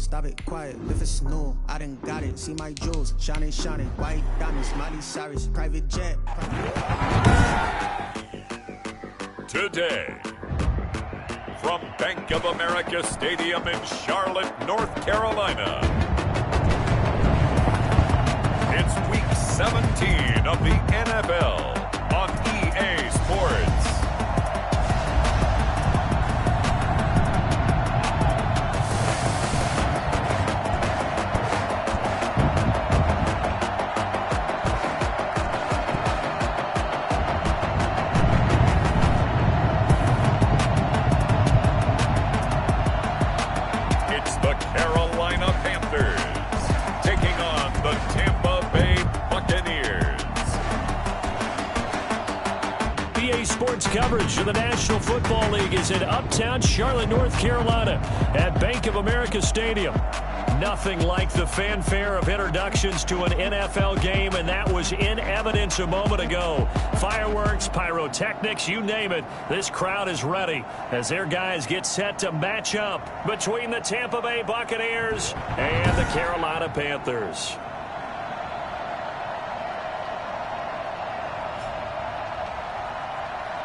stop it, quiet. If it's new, I done got it. See my jewels, shining, shining. White diamonds, Miley Cyrus, private jet. Today, from Bank of America Stadium in Charlotte, North Carolina, it's Week 17 of the NFL on EA Sports. It's the Carolina Panthers taking on the Tampa Bay Buccaneers. EA Sports coverage of the National Football League is in uptown Charlotte, North Carolina at Bank of America Stadium. Nothing like the fanfare of introductions to an NFL game, and that was in evidence a moment ago. Fireworks, pyrotechnics, you name it. This crowd is ready as their guys get set to match up between the Tampa Bay Buccaneers and the Carolina Panthers.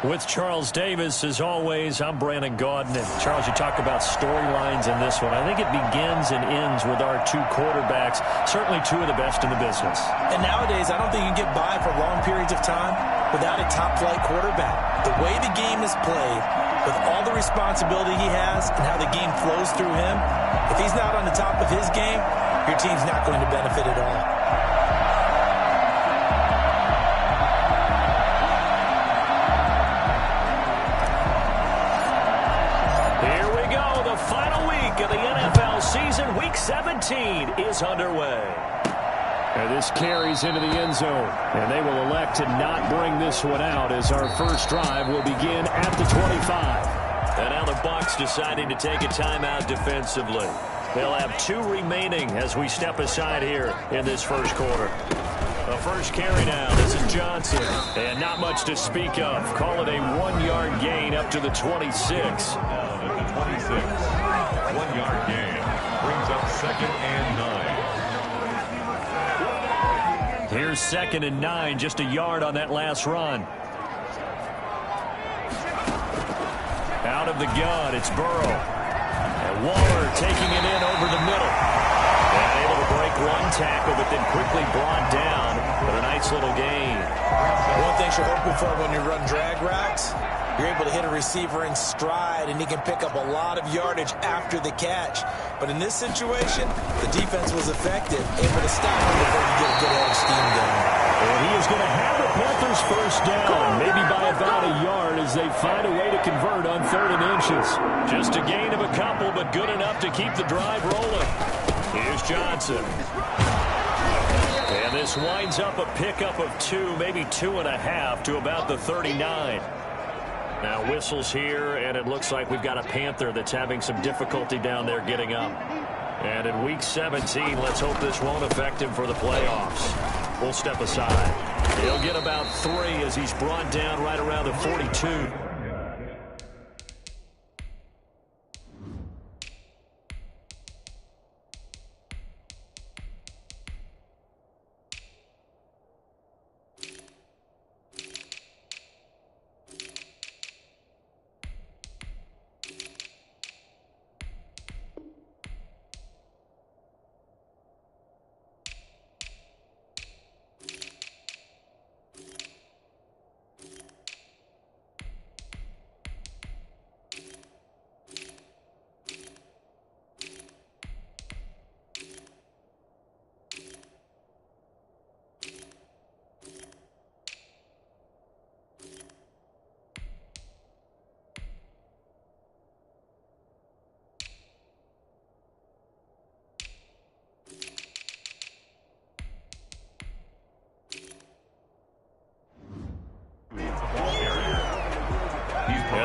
With Charles Davis, as always, I'm Brandon Gaudin. And Charles, you talk about storylines in this one. I think it begins and ends with our two quarterbacks, certainly two of the best in the business. And nowadays, I don't think you can get by for long periods of time without a top-flight quarterback. The way the game is played, with all the responsibility he has and how the game flows through him, if he's not on the top of his game, your team's not going to benefit at all. Of the NFL season, Week 17 is underway. And this carries into the end zone, and they will elect to not bring this one out as our first drive will begin at the 25. And now the Bucs deciding to take a timeout defensively. They'll have two remaining as we step aside here in this first quarter. The first carry now, this is Johnson, and not much to speak of. Call it a 1-yard gain up to the 26. At the 26. 1-yard gain brings up 2nd and 9. Here's 2nd and 9, just a yard on that last run. Out of the gun, it's Burrow. And Waller taking it in over the middle. And able to break one tackle, but then quickly brought down. But a nice little gain. One thing you're hoping for when you run drag routes, you're able to hit a receiver in stride, and he can pick up a lot of yardage after the catch. But in this situation, the defense was effective, able to stop him before you get a good head of steam going. And he is going to have the Panthers first down, maybe by about a yard as they find a way to convert on 3rd and inches. Just a gain of a couple, but good enough to keep the drive rolling. Here's Johnson. And this winds up a pickup of 2, maybe 2.5 to about the 39. Now whistles here, and it looks like we've got a Panther that's having some difficulty down there getting up. And in Week 17, let's hope this won't affect him for the playoffs. We'll step aside. He'll get about 3 as he's brought down right around the 42.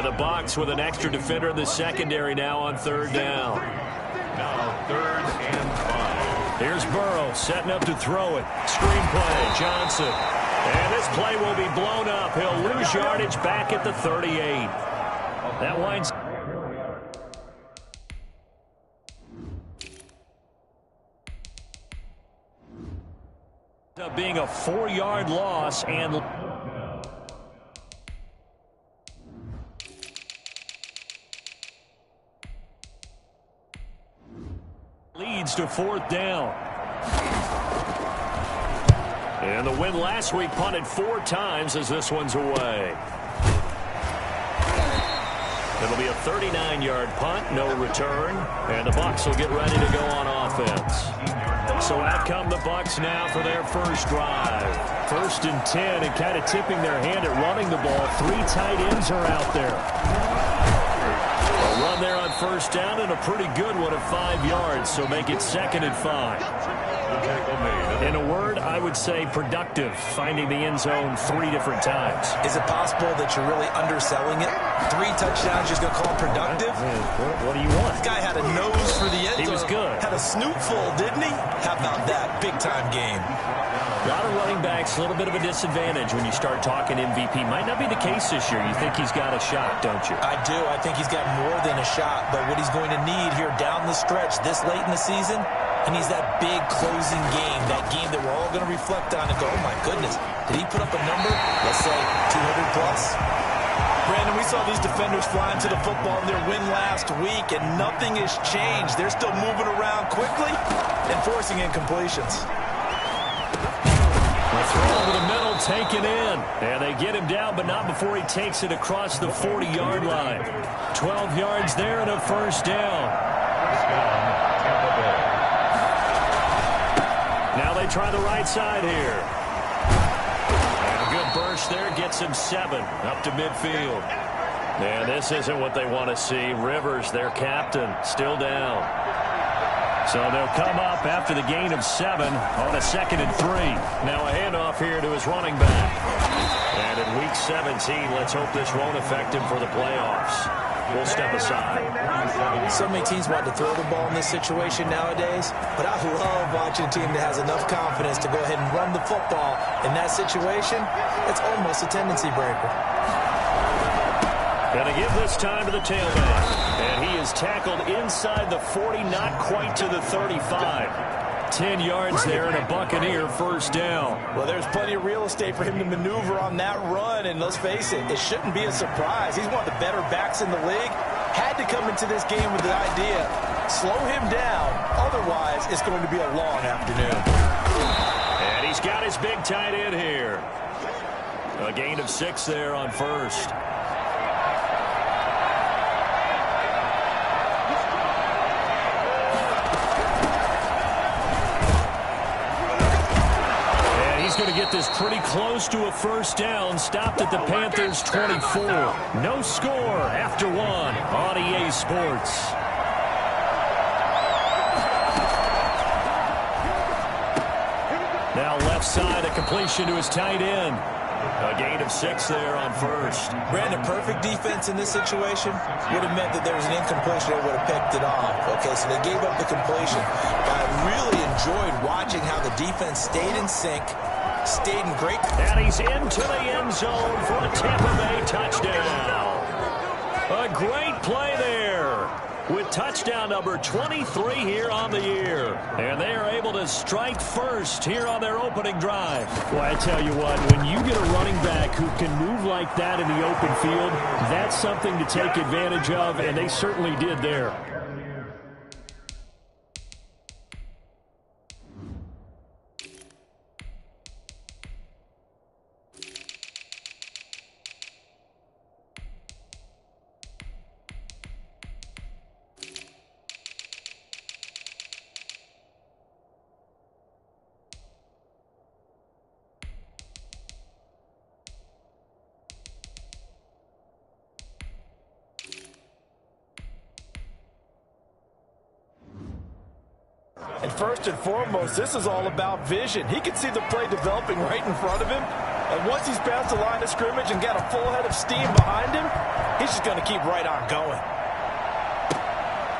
The Bucs with an extra defender in the secondary now on 3rd down. Now 3rd and 5. Here's Burrow setting up to throw it. Screenplay, Johnson. And this play will be blown up. He'll lose yardage back at the 38. That winds. Up being a 4-yard loss and leads to 4th down. And the win last week punted 4 times as this one's away. It'll be a 39-yard punt, no return, and the Bucs will get ready to go on offense. So out come the Bucs now for their first drive. 1st and 10, and kind of tipping their hand at running the ball. 3 tight ends are out there. A run there on 1st down, and a pretty good one at 5 yards, so make it 2nd and 5. In a word, I would say productive, finding the end zone 3 different times. Is it possible that you're really underselling it? 3 touchdowns, just going to call him productive? What do you want? This guy had a nose for the end zone. He was good. Had a snoot full, didn't he? How about that? Big-time game. A lot of running backs, a little bit of a disadvantage when you start talking MVP. Might not be the case this year. You think he's got a shot, don't you? I do. I think he's got more than a shot. But what he's going to need here down the stretch this late in the season, he needs that big closing game, that game that we're all going to reflect on and go, oh, my goodness, did he put up a number, let's say, 200-plus? Brandon, we saw these defenders flying to the football in their win last week, and nothing has changed. They're still moving around quickly and forcing incompletions. The throw over the middle, taken in. And they get him down, but not before he takes it across the 40-yard line. 12 yards there and a 1st down. Now they try the right side here. And a good burst there gets him 7 up to midfield. And this isn't what they want to see. Rivers, their captain, still down. So they'll come up after the gain of 7 on a 2nd and 3. Now a handoff here to his running back. And in week 17, let's hope this won't affect him for the playoffs. We'll step aside. So many teams want to throw the ball in this situation nowadays, but I love watching a team that has enough confidence to go ahead and run the football. In that situation, it's almost a tendency breaker. Going to give this time to the tailback. And he is tackled inside the 40, not quite to the 35. 10 yards there and a Buccaneer 1st down. Well, there's plenty of real estate for him to maneuver on that run, and let's face it, it shouldn't be a surprise. He's one of the better backs in the league. Had to come into this game with the idea, slow him down, otherwise it's going to be a long afternoon. And he's got his big tight end here. A gain of 6 there on 1st. Going to get this pretty close to a 1st down. Stopped at the Panthers' 24. No score after 1 on EA Sports. Now left side, a completion to his tight end. A gain of 6 there on 1st. Brandon, perfect defense in this situation would have meant that there was an incompletion. They would have picked it off. Okay, so they gave up the completion. But I really enjoyed watching how the defense stayed in sync, stayed in great. And he's into the end zone for a Tampa Bay touchdown. A great play there with touchdown number 23 here on the year. And they are able to strike first here on their opening drive. Well, I tell you what, when you get a running back who can move like that in the open field, that's something to take advantage of, and they certainly did there. And first and foremost, this is all about vision. He can see the play developing right in front of him. And once he's past the line of scrimmage and got a full head of steam behind him, he's just going to keep right on going.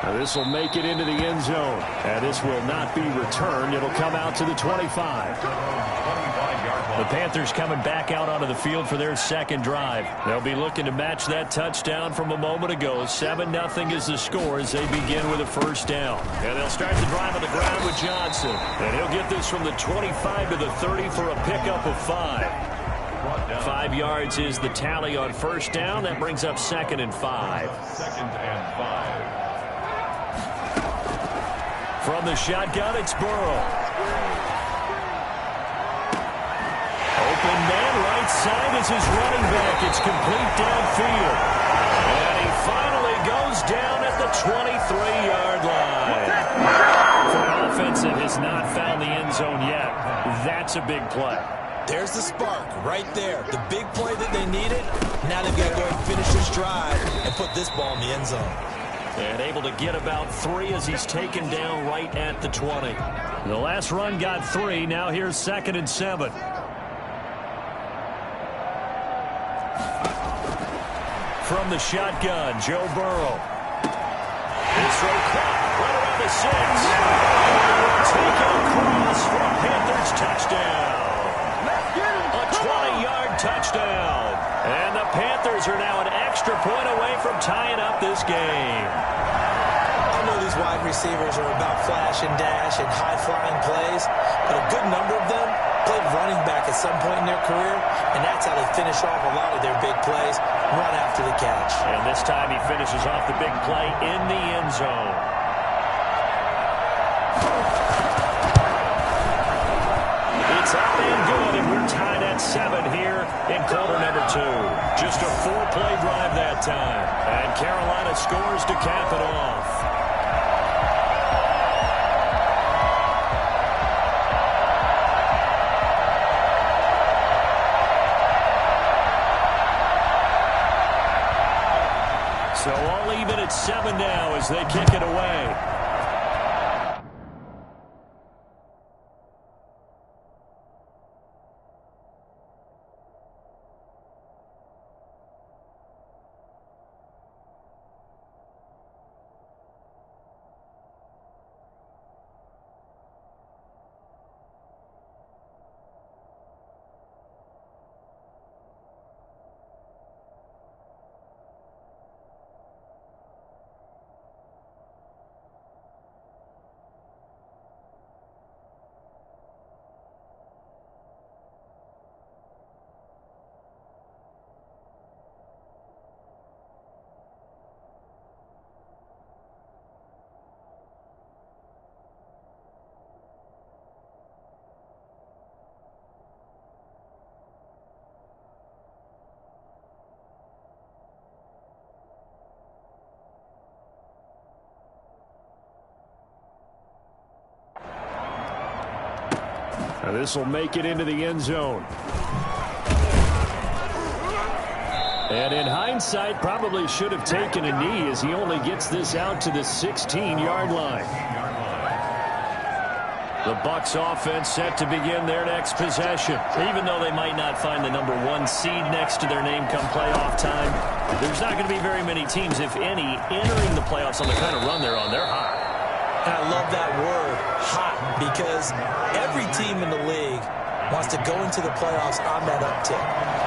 Now this will make it into the end zone. And this will not be returned. It'll come out to the 25. 25-yard The Panthers coming back out onto the field for their second drive. They'll be looking to match that touchdown from a moment ago. 7-0 is the score as they begin with a first down. And they'll start the drive on the ground with Johnson. And he'll get this from the 25 to the 30 for a pickup of 5. 5 yards is the tally on first down. That brings up 2nd and 5. 2nd and 5. From the shotgun, it's Burrow. Open man, right side is his running back. It's complete downfield. And he finally goes down at the 23-yard line. For an offense that has not found the end zone yet, that's a big play. There's the spark right there. The big play that they needed. Now they've got to go and finish this drive and put this ball in the end zone. And able to get about 3 as he's taken down right at the 20. The last run got 3. Now here's 2nd and 7. From the shotgun, Joe Burrow. His throw caught right around the 6. Taken across for a Panthers touchdown. A 20-yard touchdown. And the Panthers are now an extra point away from tying up this game. I know these wide receivers are about flash and dash and high-flying plays, but a good number of them played running back at some point in their career, and that's how they finish off a lot of their big plays, run after the catch. And this time he finishes off the big play in the end zone. It's up and good, and we're tied at 7 here in quarter number 2. Just a 4-play drive that time. And Carolina scores to cap it off. So all even at 7 now as they kick it away. Now this will make it into the end zone. And in hindsight, probably should have taken a knee as he only gets this out to the 16-yard line. The Bucs offense set to begin their next possession. Even though they might not find the number 1 seed next to their name come playoff time, there's not going to be very many teams, if any, entering the playoffs on the kind of run they're on. They're hot. And I love that word, hot, because every team in the league wants to go into the playoffs on that uptick.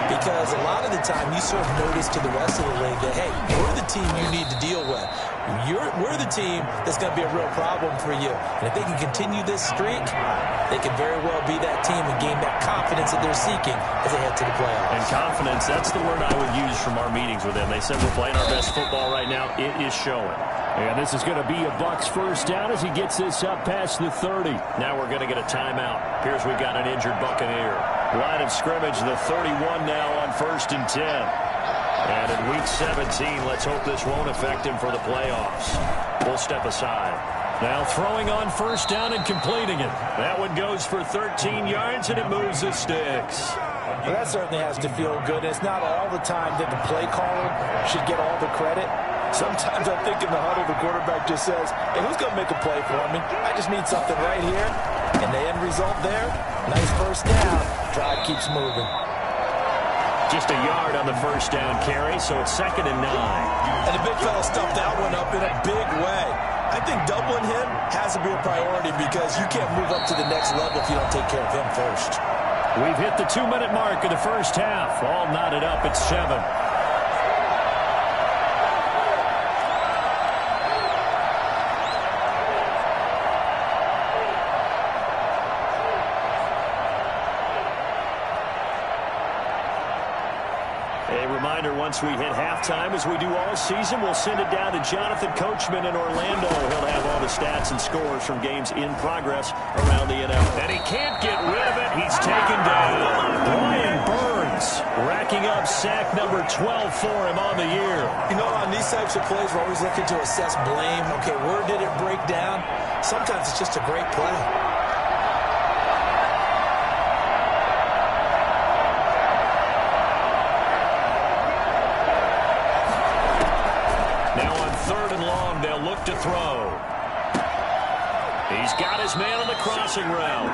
Because a lot of the time you serve notice to the rest of the league that, hey, we're the team you need to deal with. We're the team that's going to be a real problem for you. And if they can continue this streak, they can very well be that team and gain that confidence that they're seeking as they head to the playoffs. And confidence, that's the word I would use from our meetings with them. They said we're playing our best football right now. It is showing. And this is going to be a Bucs first down as he gets this up past the 30. Now we're going to get a timeout. Appears we've got an injured Buccaneer. Line of scrimmage, the 31 now on 1st and 10. And in week 17, let's hope this won't affect him for the playoffs. We'll step aside. Now throwing on first down and completing it. That one goes for 13 yards, and it moves the sticks. Well, that certainly has to feel good. It's not all the time that the play caller should get all the credit. Sometimes I think in the huddle, the quarterback just says, hey, who's going to make a play for me? I just need something right here. And the end result there, nice first down. Drive keeps moving. Just a yard on the first down carry, so it's 2nd and 9. And the big fella stuffed that one up in a big way. I think doubling him has to be a priority because you can't move up to the next level if you don't take care of him first. We've hit the 2-minute mark of the first half. All knotted up at 7. Once we hit halftime, as we do all season, we'll send it down to Jonathan Coachman in Orlando. He'll have all the stats and scores from games in progress around the NFL. And he can't get rid of it. He's taken down. Brian Burns racking up sack number 12 for him on the year. You know, on these types of plays, we're always looking to assess blame. Okay, where did it break down? Sometimes it's just a great play. To throw. He's got his man on the crossing route.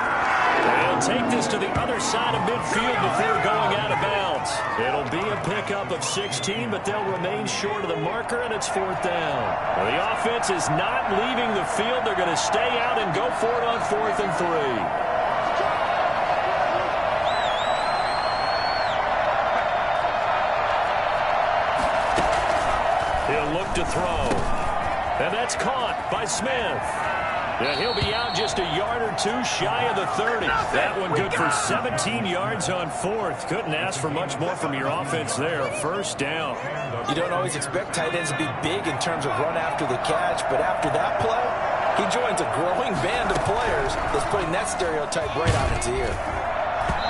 They'll take this to the other side of midfield before going out of bounds. It'll be a pickup of 16, but they'll remain short of the marker, and it's 4th down. Well, the offense is not leaving the field. They're going to stay out and go for it on 4th and 3. He'll look to throw. And that's caught by Smith. And he'll be out just a yard or two shy of the 30. That one good for 17 yards on 4th. Couldn't ask for much more from your offense there. 1st down. You don't always expect tight ends to be big in terms of run after the catch, but after that play, he joins a growing band of players that's putting that stereotype right on its ear.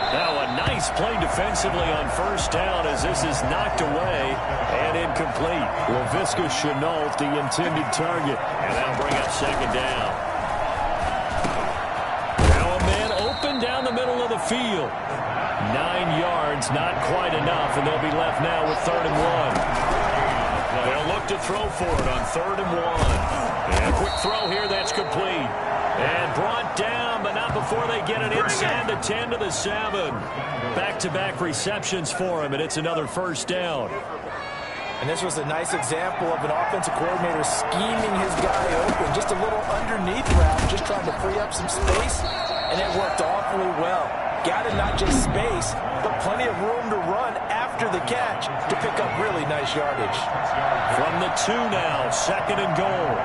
Now a nice play defensively on 1st down as this is knocked away and incomplete. Laviska Shenault, the intended target. And that'll bring up 2nd down. Now a man open down the middle of the field. 9 yards, not quite enough, and they'll be left now with 3rd and 1. They'll look to throw for it on 3rd and 1. And a quick throw here, that's complete. And brought down, but not before they get it inside the 10 to the 7. Back-to-back receptions for him, and it's another 1st down. And this was a nice example of an offensive coordinator scheming his guy open. Just a little underneath route, just trying to free up some space, and it worked awfully well. Got it not just space, but plenty of room to run after the catch to pick up really nice yardage. From the 2 now, 2nd and goal.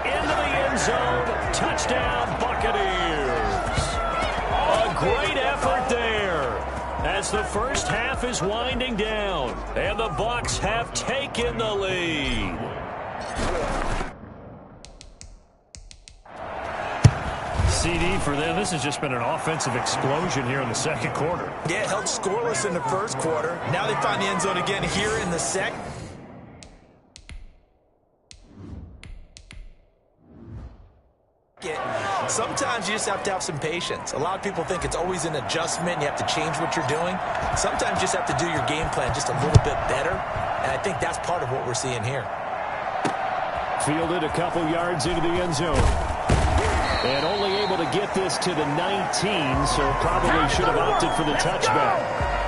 Into the end zone. Touchdown, Buccaneers. A great effort there as the first half is winding down, and the Bucs have taken the lead. CD for them. This has just been an offensive explosion here in the 2nd quarter. Yeah, held scoreless in the 1st quarter. Now they find the end zone again here in the 2nd. Sometimes you just have to have some patience. A lot of people think it's always an adjustment. You have to change what you're doing. Sometimes you just have to do your game plan just a little bit better, and I think that's part of what we're seeing here. Fielded a couple yards into the end zone. And only able to get this to the 19, so probably should have opted for the touchback.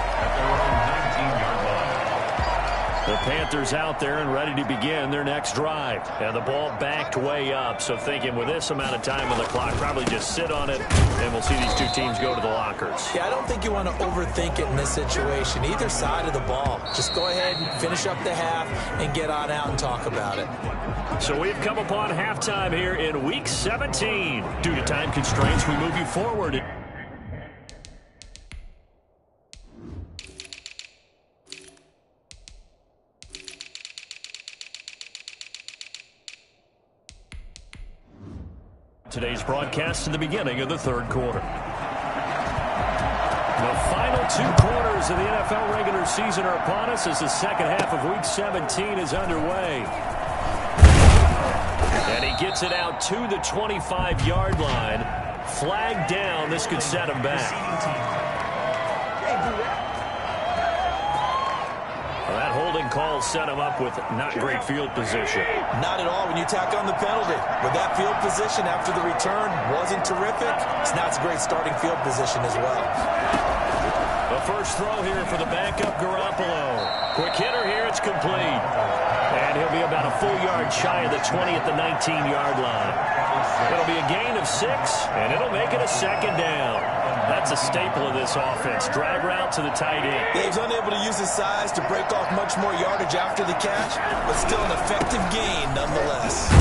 The Panthers out there and ready to begin their next drive. And the ball backed way up, so thinking with this amount of time on the clock, probably just sit on it, and we'll see these two teams go to the lockers. Yeah, I don't think you want to overthink it in this situation. Either side of the ball. Just go ahead and finish up the half and get on out and talk about it. So we've come upon halftime here in Week 17. Due to time constraints, we move you forward. Today's broadcast to the beginning of the 3rd quarter. The final 2 quarters of the NFL regular season are upon us as the 2nd half of Week 17 is underway. And he gets it out to the 25-yard line. Flag down. This could set him back. That holding call set him up with not great field position. Not at all when you tack on the penalty. With that field position after the return wasn't terrific. It's not a great starting field position as well. The first throw here for the backup Garoppolo. Quick hitter here. It's complete. And he'll be about a full yard shy of the 20 at the 19-yard line. It'll be a gain of 6, and it'll make it a second down. That's a staple of this offense. Drag route to the tight end. Yeah, he's unable to use his size to break off much more yardage after the catch, but still an effective gain nonetheless.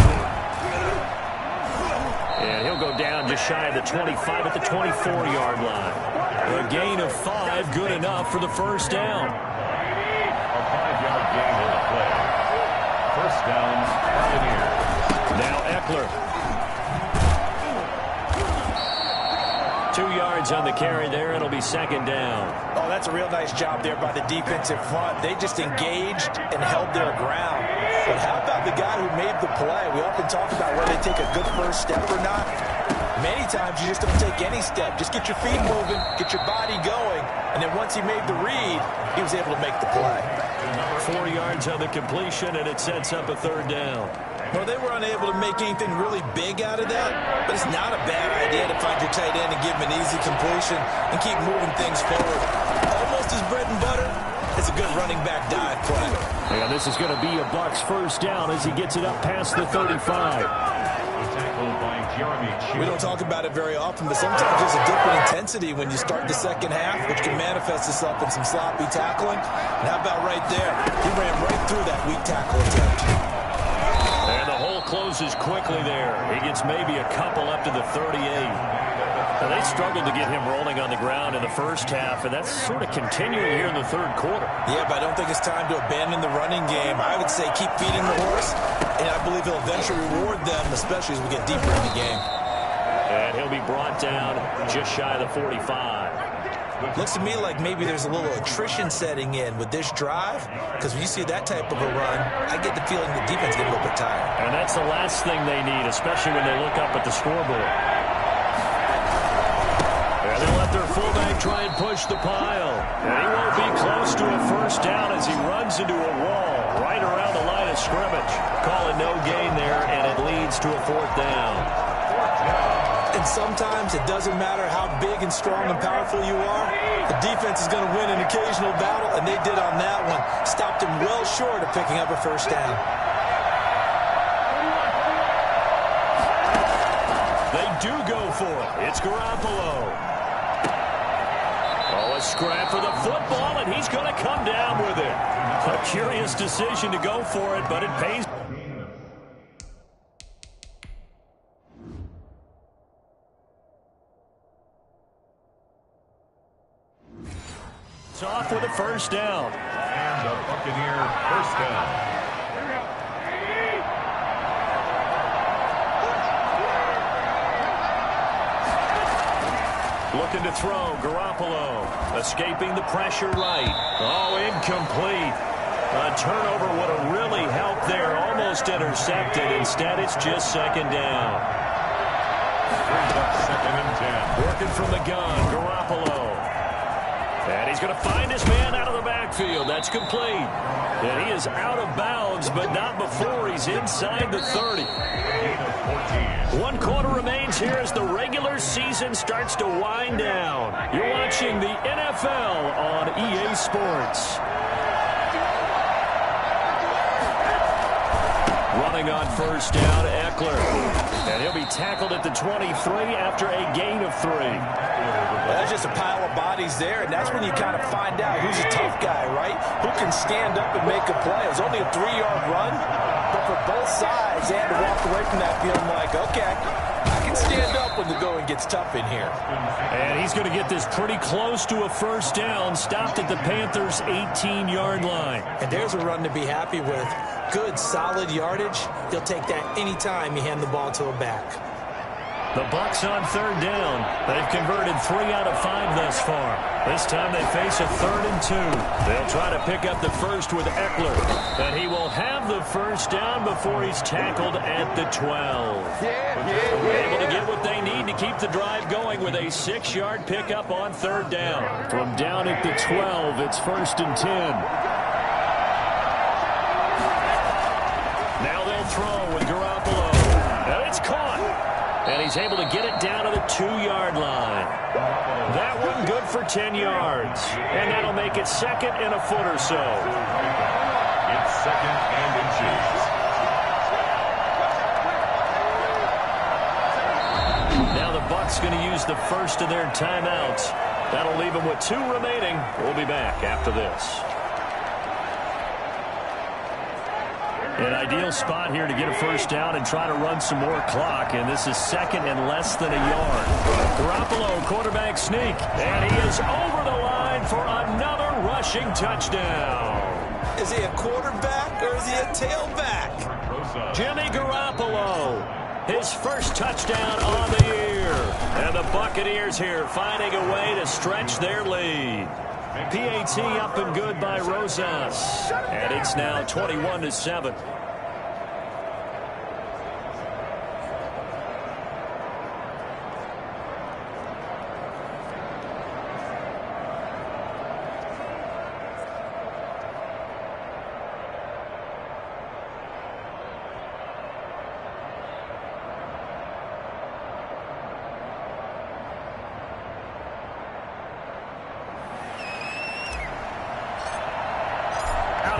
And he'll go down just shy of the 25 at the 24-yard line. A gain of 5, good enough for the first down. A 5-yard gain on the play. First down, Buccaneers. Now Eckler. 2 yards on the carry there. It'll be second down. Oh, that's a real nice job there by the defensive front. They just engaged and held their ground. But how about the guy who made the play? We often talk about whether they take a good first step or not. Many times you just don't take any step. Just get your feet moving, get your body going, and then once he made the read, he was able to make the play. 4 yards on the completion, and it sets up a third down. Well, they were unable to make anything really big out of that, but it's not a bad idea to find your tight end and give him an easy completion and keep moving things forward. Almost his bread and butter. It's a good running back dive play. Yeah, this is going to be a Bucs first down as he gets it up past the 35. We don't talk about it very often, but sometimes there's a dip in intensity when you start the second half, which can manifest itself in some sloppy tackling. And how about right there? He ran right through that weak tackle attempt. And the hole closes quickly there. He gets maybe a couple up to the 38. Now, they struggled to get him rolling on the ground in the first half, and that's sort of continuing here in the third quarter. Yeah, but I don't think it's time to abandon the running game. I would say keep feeding the horse, and I believe he'll eventually reward them, especially as we get deeper in the game. And he'll be brought down just shy of the 45. Looks to me like maybe there's a little attrition setting in with this drive, because when you see that type of a run, I get the feeling the defense get a little bit tired. And that's the last thing they need, especially when they look up at the scoreboard. And they'll let their fullback try and push the pile. And he won't be close to a first down as he runs into a wall right around the line of scrimmage. Calling no gain there, and it leads to a fourth down. And sometimes it doesn't matter how big and strong and powerful you are. The defense is going to win an occasional battle, and they did on that one. Stopped him well short of picking up a first down. They do go for it. It's Garoppolo. Oh, a scrap for the football, and he's going to come down with it. A curious decision to go for it, but it pays. Off with a first down. And a Buccaneer first down. Looking to throw, Garoppolo. Escaping the pressure right. Oh, incomplete. A turnover would have really helped there. Almost intercepted. Instead, it's just second down. Brings up 2nd and 10. Working from the gun, Garoppolo. And he's going to find his man out of the backfield. That's complete. And he is out of bounds, but not before he's inside the 30. 1 quarter remains here as the regular season starts to wind down. You're watching the NFL on EA Sports. Running on first down, Eckler. And he'll be tackled at the 23 after a gain of 3. There's just a pile of bodies there, and that's when you kind of find out who's a tough guy, right? Who can stand up and make a play. It was only a 3-yard run, but for both sides, they had to walk away from that feeling like, okay, I can stand up when the going gets tough in here. And he's going to get this pretty close to a first down, stopped at the Panthers' 18-yard line. And there's a run to be happy with. Good, solid yardage. He'll take that anytime you hand the ball to a back. The Bucs on third down. They've converted 3 out of 5 thus far. This time they face a 3rd and 2. They'll try to pick up the first with Eckler. And he will have the first down before he's tackled at the 12. Able to get what they need to keep the drive going with a 6-yard pickup on third down. From down at the 12, it's 1st and 10. Now they'll throw with Garoppolo. And it's caught. And he's able to get it down to the 2-yard line. That one good for 10 yards. And that'll make it 2nd and a foot or so. It's second and inches. Now the Bucs going to use the first of their timeouts. That'll leave them with 2 remaining. We'll be back after this. An ideal spot here to get a first down and try to run some more clock. And this is second and less than a yard. Garoppolo, quarterback sneak. And he is over the line for another rushing touchdown. Is he a quarterback or is he a tailback? Jimmy Garoppolo, his first touchdown on the year. And the Buccaneers here finding a way to stretch their lead. PAT up and good by Rosas. And it's now 21-7.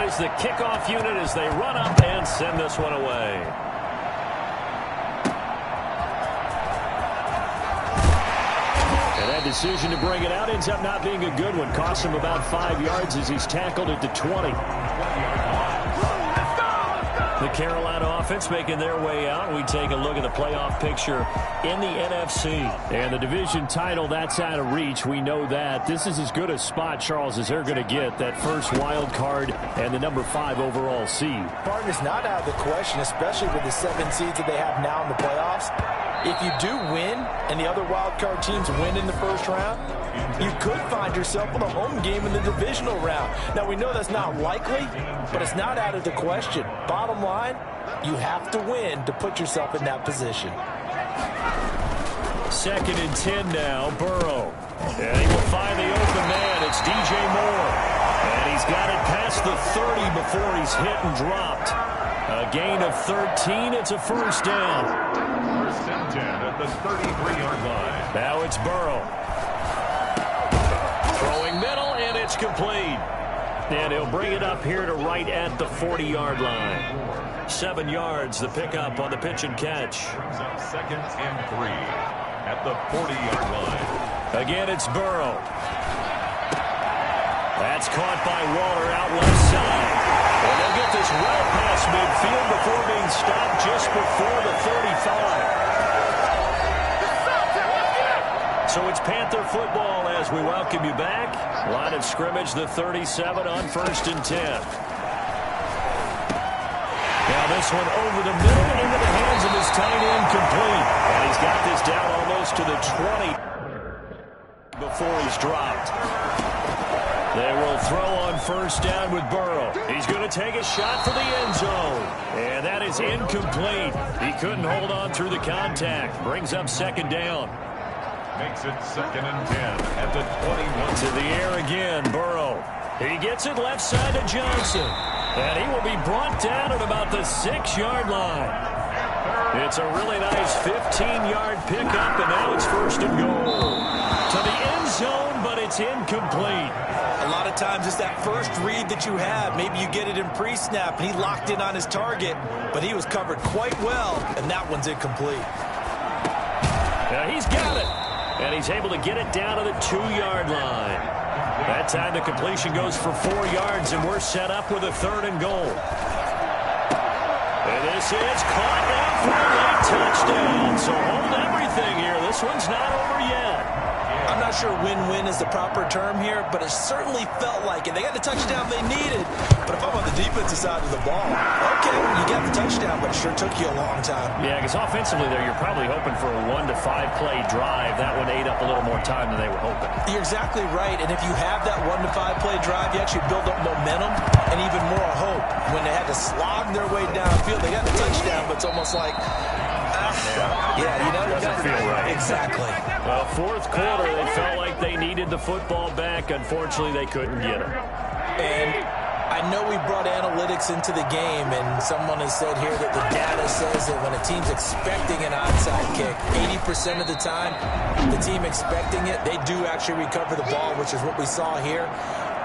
Is the kickoff unit as they run up and send this one away. And that decision to bring it out ends up not being a good one. Costs him about 5 yards as he's tackled at the 20. The Carolina offense making their way out. We take a look at the playoff picture in the NFC. And the division title, that's out of reach. We know that. This is as good a spot, Charles, as they're going to get. That first wild card and the number 5 overall seed. Partner's not out of the question, especially with the 7 seeds that they have now in the playoffs. If you do win and the other wild card teams win in the first round, you could find yourself with a home game in the divisional round. Now, we know that's not likely, but it's not out of the question. Bottom line, you have to win to put yourself in that position. Second and 10 now, Burrow. And he will find the open man. It's DJ Moore. And he's got it past the 30 before he's hit and dropped. A gain of 13. It's a first down. First and 10 at the 33-yard line. Now it's Burrow. Throwing middle, and it's complete. And he'll bring it up here to right at the 40-yard line. 7 yards, the pickup on the pitch and catch. Second and 3 at the 40-yard line. Again, it's Burrow. That's caught by Waller out left side. And they'll get this well past midfield before being stopped just before the 35. So it's Panther football as we welcome you back. Line of scrimmage, the 37 on first and 10. Now this one over the middle into the hands of his tight end, complete. And he's got this down almost to the 20 before he's dropped. They will throw on first down with Burrow. He's going to take a shot for the end zone. And that is incomplete. He couldn't hold on through the contact. Brings up second down. Makes it second and 10 at the 21. To the air again, Burrow. He gets it left side to Johnson. And he will be brought down at about the 6-yard line. It's a really nice 15-yard pickup, and now it's first and goal. To the end zone, but it's incomplete. A lot of times it's that first read that you have. Maybe you get it in pre-snap, and he locked in on his target, but he was covered quite well, and that one's incomplete. Now he's got it, and he's able to get it down to the 2-yard line. That time the completion goes for 4 yards, and we're set up with a third and goal. And this is caught down for a late touchdown. So hold everything here. This one's not over yet. I'm not sure win-win is the proper term here, but it certainly felt like it. They got the touchdown they needed, but if I'm on the defensive side of the ball, okay, you got the touchdown, but it sure took you a long time. Yeah, because offensively there, you're probably hoping for a 1 to 5 play drive. That one ate up a little more time than they were hoping. You're exactly right, and if you have that 1 to 5 play drive, you actually build up momentum and even more hope. When they had to slog their way downfield, they got the touchdown, but it's almost like, yeah, you know, doesn't feel right. Exactly. Well, fourth quarter, they felt like they needed the football back. Unfortunately, they couldn't get it. And I know we brought analytics into the game, and someone has said here that the data says that when a team's expecting an onside kick, 80% of the time, the team expecting it, they do actually recover the ball, which is what we saw here.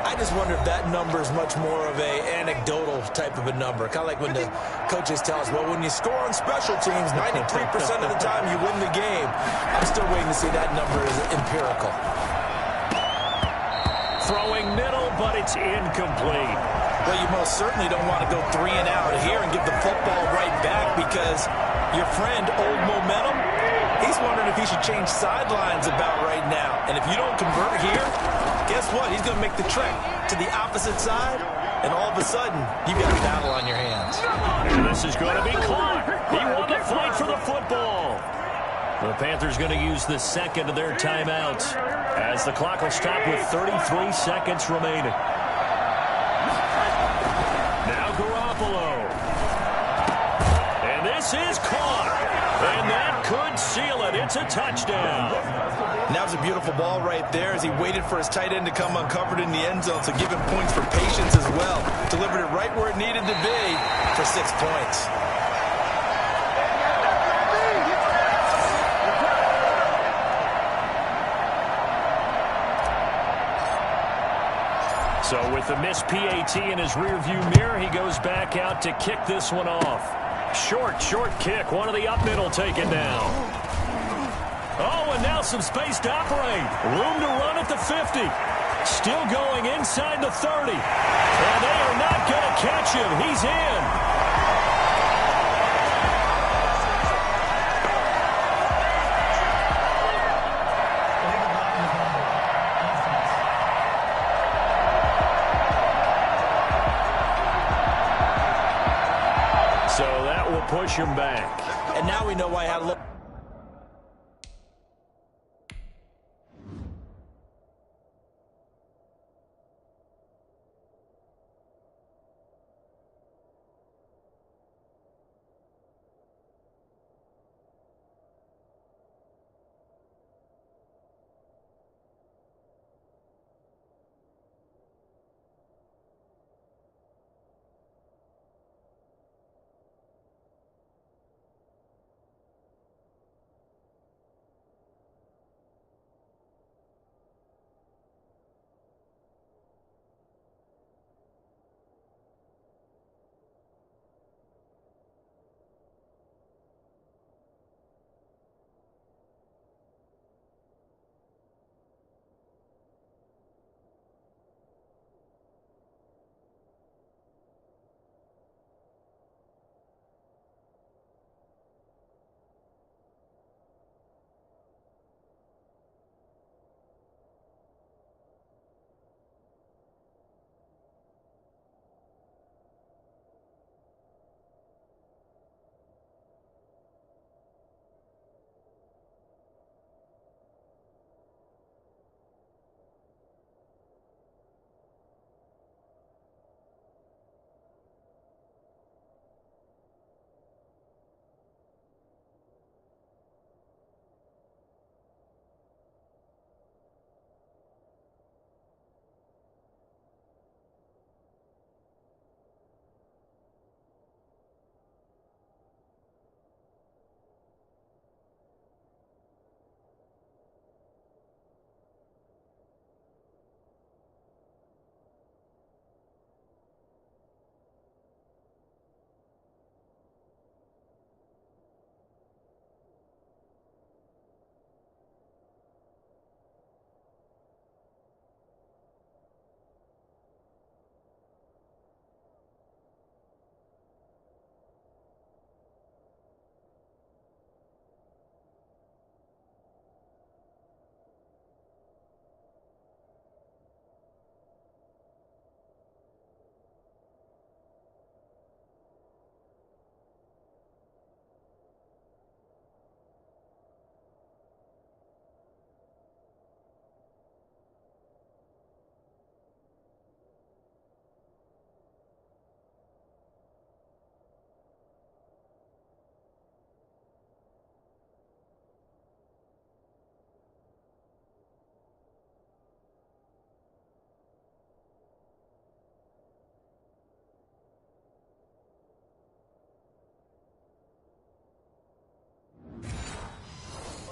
I just wonder if that number is much more of a anecdotal type of a number. Kind of like when the coaches tell us, well, when you score on special teams, 93% of the time you win the game. I'm still waiting to see that number is empirical. Throwing middle, but it's incomplete. Well, you most certainly don't want to go 3 and out here and give the football right back because your friend, Old Momentum, he's wondering if he should change sidelines about right now. And if you don't convert here, guess what? He's going to make the trek to the opposite side, and all of a sudden, you've got a battle on your hands. And this is going to be caught. He won the fight for the football. The Panthers going to use the second of their timeouts as the clock will stop with 33 seconds remaining. Now Garoppolo. And this is caught. And that could seal it. It's a touchdown. And that was a beautiful ball right there as he waited for his tight end to come uncovered in the end zone, so give him points for patience as well. Delivered it right where it needed to be for 6 points. So with the missed PAT in his rearview mirror, he goes back out to kick this one off. Short kick. One of the up middle taken down. Oh, and now some space to operate. Room to run at the 50. Still going inside the 30. And they are not going to catch him. He's in. So that will push him back. And now we know why I had a look.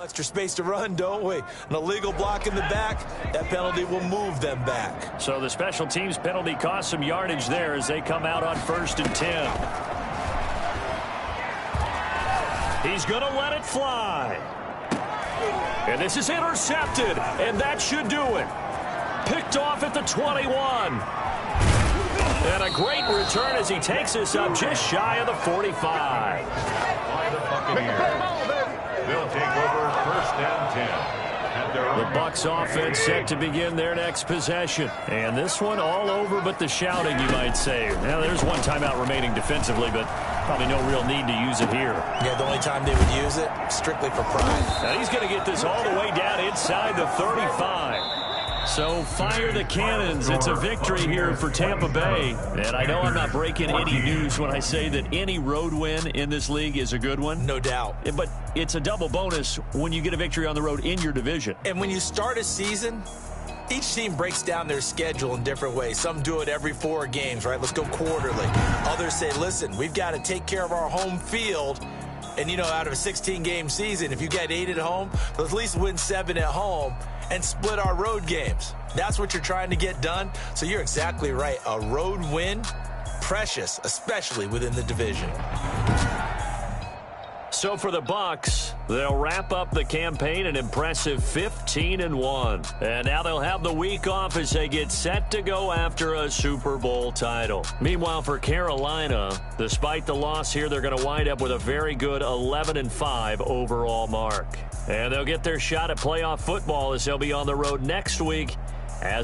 Extra space to run, don't we? An illegal block in the back, that penalty will move them back. So the special teams penalty cost some yardage there as they come out on 1st and 10. He's going to let it fly. And this is intercepted, and that should do it. Picked off at the 21. And a great return as he takes us up just shy of the 45. By the Buccaneers. They'll take over 1st and 10. The Bucs offense set to begin their next possession. And this one all over but the shouting, you might say. Now, there's one timeout remaining defensively, but probably no real need to use it here. Yeah, the only time they would use it, strictly for pride. Now he's going to get this all the way down inside the 35. So fire the cannons. It's a victory here for Tampa Bay. And I know I'm not breaking any news when I say that any road win in this league is a good one. No doubt. But it's a double bonus when you get a victory on the road in your division. And when you start a season, each team breaks down their schedule in different ways. Some do it every 4 games, right? Let's go quarterly. Others say, listen, we've got to take care of our home field. And, you know, out of a 16-game season, if you get 8 at home, let's at least win 7 at home and split our road games. That's what you're trying to get done. So you're exactly right. A road win, precious, especially within the division. So for the Bucs, they'll wrap up the campaign an impressive 15-1. And now they'll have the week off as they get set to go after a Super Bowl title. Meanwhile, for Carolina, despite the loss here, they're going to wind up with a very good 11-5 overall mark. And they'll get their shot at playoff football as they'll be on the road next week as